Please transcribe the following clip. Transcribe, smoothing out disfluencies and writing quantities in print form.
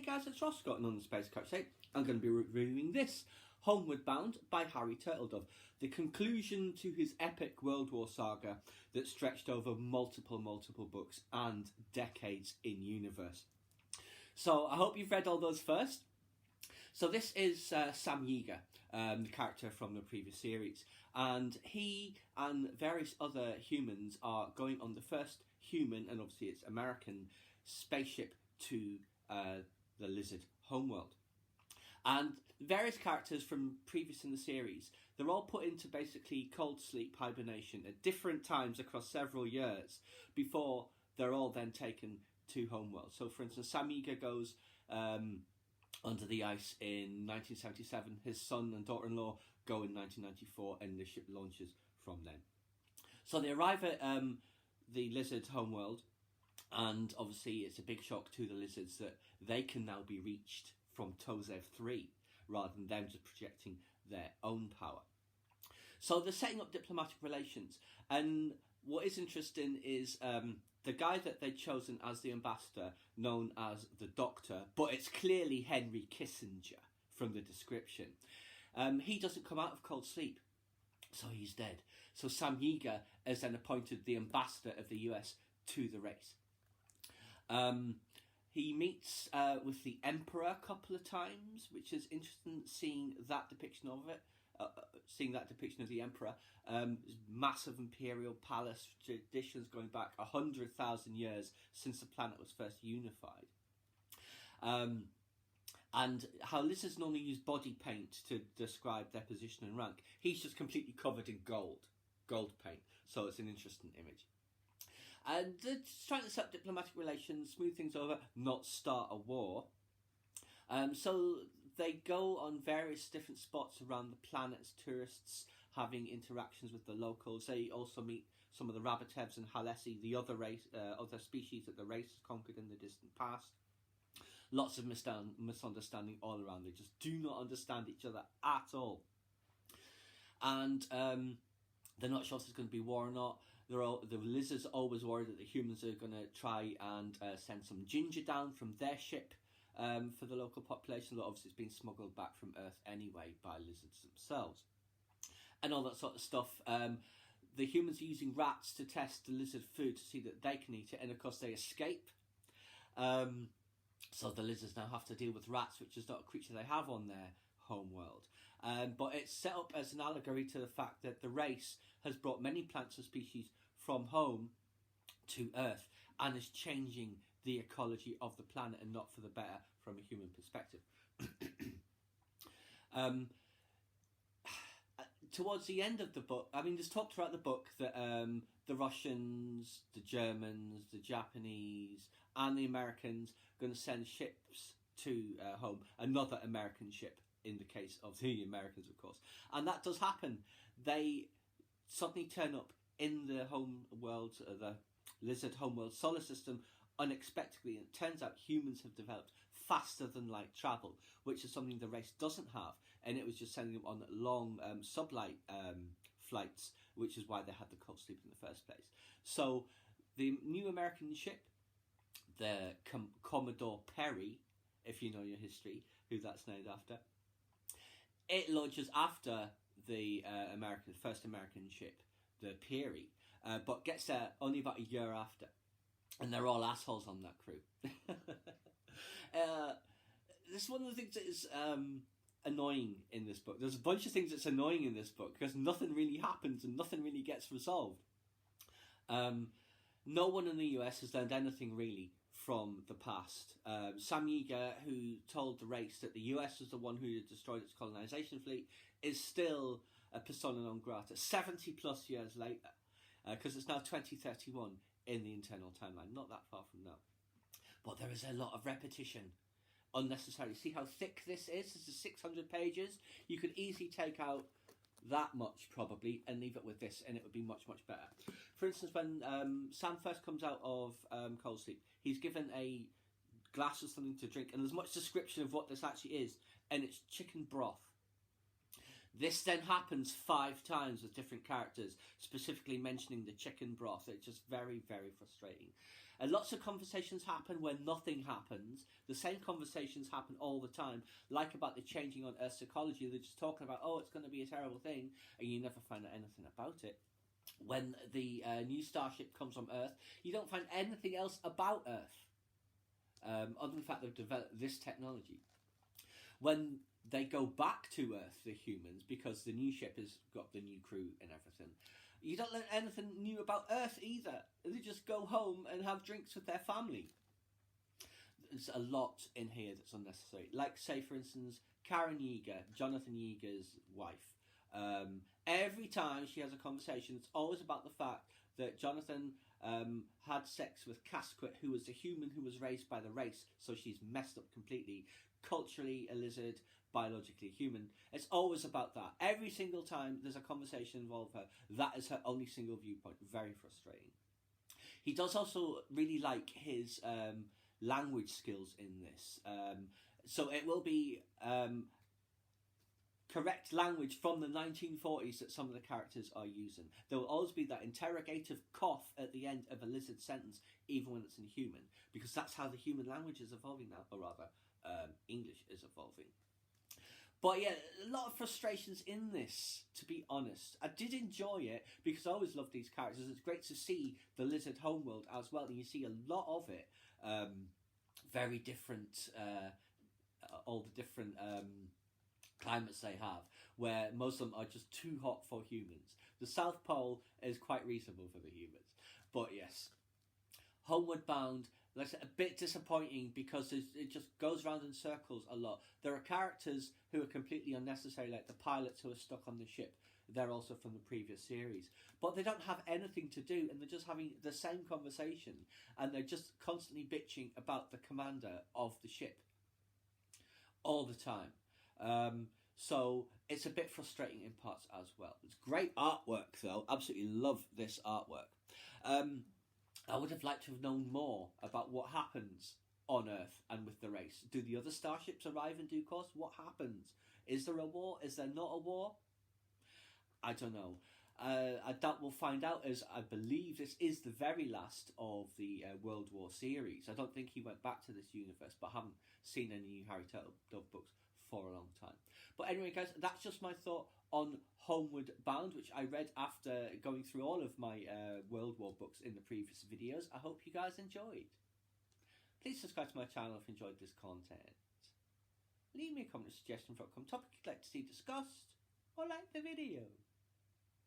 guys, it's Ross Scott on the Space Coach. Today I'm going to be reviewing this, Homeward Bound by Harry Turtledove, the conclusion to his epic World War saga that stretched over multiple books and decades in universe. So I hope you've read all those first. So this is Sam Yeager, the character from the previous series, and he and various other humans are going on the first human, and obviously it's American, spaceship to the lizard homeworld. And various characters from previous in the series, they're all put into basically cold sleep hibernation at different times across several years before they're all then taken to homeworld. So for instance, Sam Yeager goes under the ice in 1977. His son and daughter-in-law go in 1994, and the ship launches from then. So they arrive at the lizard homeworld, and obviously it's a big shock to the lizards that they can now be reached from Tozev 3 rather than them just projecting their own power. So they're setting up diplomatic relations, and what is interesting is the guy that they'd chosen as the ambassador, known as the Doctor, but it's clearly Henry Kissinger from the description. He doesn't come out of cold sleep, so he's dead. So Sam Yeager is then appointed the ambassador of the US to the race. He meets with the Emperor a couple of times, which is interesting, seeing that depiction of it. Seeing that depiction of the Emperor, massive imperial palace, traditions going back 100,000 years since the planet was first unified. And how lizards normally use body paint to describe their position and rank, he's just completely covered in gold paint. So it's an interesting image. And they're just trying to set up diplomatic relations, smooth things over, not start a war. So they go on various different spots around the planet as tourists, having interactions with the locals. They also meet some of the Rabbitevs and Halessi, the other species that the race has conquered in the distant past. Lots of misunderstanding all around. They just do not understand each other at all. And they're not sure if there's going to be war or not. The lizards are always worried that the humans are going to try and send some ginger down from their ship for the local population, but obviously it's been smuggled back from Earth anyway by lizards themselves. And all that sort of stuff. The humans are using rats to test the lizard food to see that they can eat it, and of course they escape. So the lizards now have to deal with rats, which is not a creature they have on their homeworld. But it's set up as an allegory to the fact that the race has brought many plants and species from home to Earth and is changing the ecology of the planet, and not for the better from a human perspective. Towards the end of the book, I mean, there's talk throughout the book that the Russians, the Germans, the Japanese, and the Americans are going to send ships to home. Another American ship, in the case of the Americans, of course. And that does happen. They suddenly turn up in the home world, the lizard homeworld solar system, unexpectedly, and it turns out humans have developed faster than light travel, which is something the race doesn't have, and it was just sending them on long sublight flights, which is why they had the cold sleep in the first place. So the new American ship, the Commodore Perry, if you know your history, who that's named after, it launches after the first American ship, the Peary, but gets there only about a year after. And they're all assholes on that crew. This is one of the things that is annoying in this book. There's a bunch of things that's annoying in this book because nothing really happens and nothing really gets resolved. No one in the US has learned anything really from the past. Sam Yeager, who told the race that the US was the one who had destroyed its colonization fleet, is still a persona non grata 70 plus years later, because it's now 2031 in the internal timeline, not that far from now. But there is a lot of repetition, unnecessarily. See how thick this is? This is 600 pages. You could easily take out that much, probably, and leave it with this, and it would be much better. For instance, when Sam first comes out of cold sleep, he's given a glass of something to drink, and there's much description of what this actually is, and it's chicken broth. This then happens 5 times with different characters, specifically mentioning the chicken broth. It's just very, very frustrating. And lots of conversations happen where nothing happens. The same conversations happen all the time, like about the changing on Earth's ecology. They're just talking about, oh, it's going to be a terrible thing, and you never find out anything about it. When the new starship comes from Earth, you don't find anything else about Earth, other than the fact they've developed this technology. When they go back to Earth, the humans, because the new ship has got the new crew and everything, you don't learn anything new about Earth either. They just go home and have drinks with their family. There's a lot in here that's unnecessary. Like, say, for instance, Karen Yeager, Jonathan Yeager's wife. Every time she has a conversation, it's always about the fact that Jonathan had sex with Casquet, who was a human who was raised by the race, so she's messed up completely. Culturally a lizard, biologically human. It's always about that. Every single time there's a conversation involving her, that is her only single viewpoint. Very frustrating. He does also really like his language skills in this. So it will be correct language from the 1940s that some of the characters are using. There will always be that interrogative cough at the end of a lizard sentence, even when it's in human, because that's how the human language is evolving now, or rather, English is evolving. But yeah, a lot of frustrations in this, to be honest. I did enjoy it because I always love these characters. It's great to see the lizard homeworld as well, and you see a lot of it. Very different, all the different climates they have, where most of them are just too hot for humans. The South Pole is quite reasonable for the humans. But yes, Homeward Bound, like I said, a bit disappointing because it just goes round in circles a lot. There are characters who are completely unnecessary, like the pilots who are stuck on the ship. They're also from the previous series. But they don't have anything to do, and they're just having the same conversation, and they're just constantly bitching about the commander of the ship all the time. So it's a bit frustrating in parts as well. It's great artwork, though. Absolutely love this artwork. I would have liked to have known more about what happens on Earth and with the race. Do the other starships arrive in due course? What happens? Is there a war? Is there not a war? I don't know. I doubt we'll find out, as I believe this is the very last of the World War series. I don't think he went back to this universe, but I haven't seen any new Harry Turtledove books for a long time. But anyway, guys, that's just my thought on Homeward Bound, which I read after going through all of my World War books in the previous videos. I hope you guys enjoyed. Please subscribe to my channel if you enjoyed this content. Leave me a comment or suggestion for a topic you'd like to see discussed, or like the video.